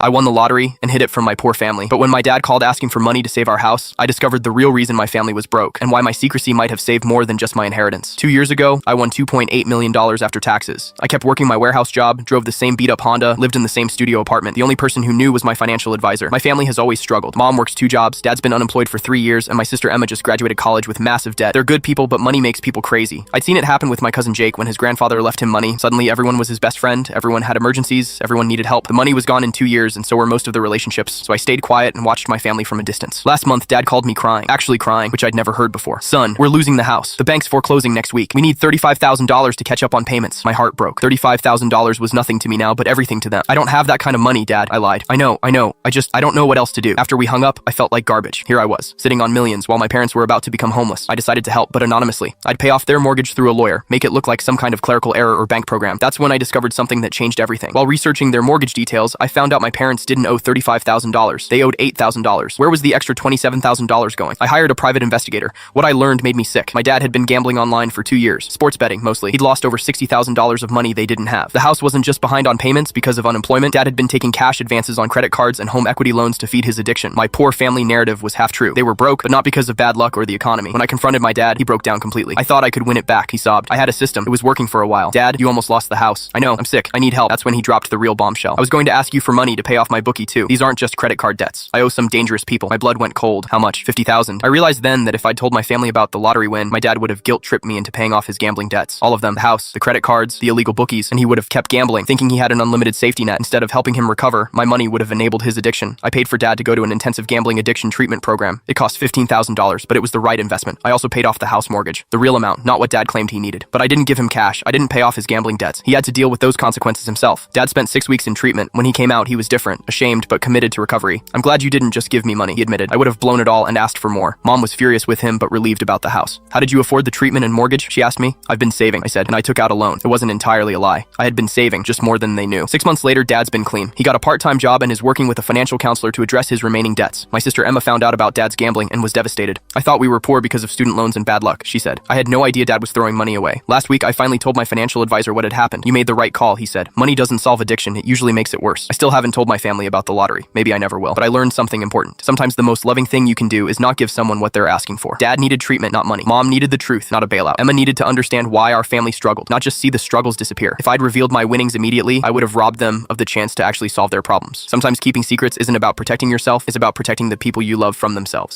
I won the lottery and hid it from my poor family. But when my dad called asking for money to save our house, I discovered the real reason my family was broke and why my secrecy might have saved more than just my inheritance. 2 years ago, I won $2.8 million after taxes. I kept working my warehouse job, drove the same beat-up Honda, lived in the same studio apartment. The only person who knew was my financial advisor. My family has always struggled. Mom works 2 jobs, dad's been unemployed for 3 years, and my sister Emma just graduated college with massive debt. They're good people, but money makes people crazy. I'd seen it happen with my cousin Jake when his grandfather left him money. Suddenly, everyone was his best friend, everyone had emergencies, everyone needed help. The money was gone in 2 years, and so were most of the relationships, so I stayed quiet and watched my family from a distance. Last month, Dad called me crying, actually crying, which I'd never heard before. Son, we're losing the house. The bank's foreclosing next week. We need $35,000 to catch up on payments. My heart broke. $35,000 was nothing to me now, but everything to them. I don't have that kind of money, Dad, I lied. I know. I don't know what else to do. After we hung up, I felt like garbage. Here I was, sitting on millions while my parents were about to become homeless. I decided to help, but anonymously. I'd pay off their mortgage through a lawyer, make it look like some kind of clerical error or bank program. That's when I discovered something that changed everything. While researching their mortgage details, I found out my parents didn't owe $35,000. They owed $8,000. Where was the extra $27,000 going? I hired a private investigator. What I learned made me sick. My dad had been gambling online for 2 years. Sports betting, mostly. He'd lost over $60,000 of money they didn't have. The house wasn't just behind on payments because of unemployment. Dad had been taking cash advances on credit cards and home equity loans to feed his addiction. My poor family narrative was half true. They were broke, but not because of bad luck or the economy. When I confronted my dad, he broke down completely. I thought I could win it back, he sobbed. I had a system. It was working for a while. Dad, you almost lost the house. I know, I'm sick. I need help. That's when he dropped the real bombshell. I was going to ask you for money to pay off my bookie too. These aren't just credit card debts. I owe some dangerous people. My blood went cold. How much? $50,000. I realized then that if I'd told my family about the lottery win, my dad would have guilt-tripped me into paying off his gambling debts. All of them. The house, the credit cards, the illegal bookies, and he would have kept gambling, thinking he had an unlimited safety net. Instead of helping him recover, my money would have enabled his addiction. I paid for Dad to go to an intensive gambling addiction treatment program. It cost $15,000, but it was the right investment. I also paid off the house mortgage. The real amount, not what Dad claimed he needed. But I didn't give him cash. I didn't pay off his gambling debts. He had to deal with those consequences himself. Dad spent 6 weeks in treatment. When he came out, he was different, ashamed, but committed to recovery. I'm glad you didn't just give me money, he admitted. I would have blown it all and asked for more. Mom was furious with him, but relieved about the house. How did you afford the treatment and mortgage? She asked me. I've been saving, I said, and I took out a loan. It wasn't entirely a lie. I had been saving, just more than they knew. 6 months later, Dad's been clean. He got a part-time job and is working with a financial counselor to address his remaining debts. My sister Emma found out about Dad's gambling and was devastated. I thought we were poor because of student loans and bad luck, she said. I had no idea Dad was throwing money away. Last week, I finally told my financial advisor what had happened. You made the right call, he said. Money doesn't solve addiction, it usually makes it worse. I still haven't told my family about the lottery. Maybe I never will. But I learned something important. Sometimes the most loving thing you can do is not give someone what they're asking for. Dad needed treatment, not money. Mom needed the truth, not a bailout. Emma needed to understand why our family struggled, not just see the struggles disappear. If I'd revealed my winnings immediately, I would have robbed them of the chance to actually solve their problems. Sometimes keeping secrets isn't about protecting yourself, it's about protecting the people you love from themselves.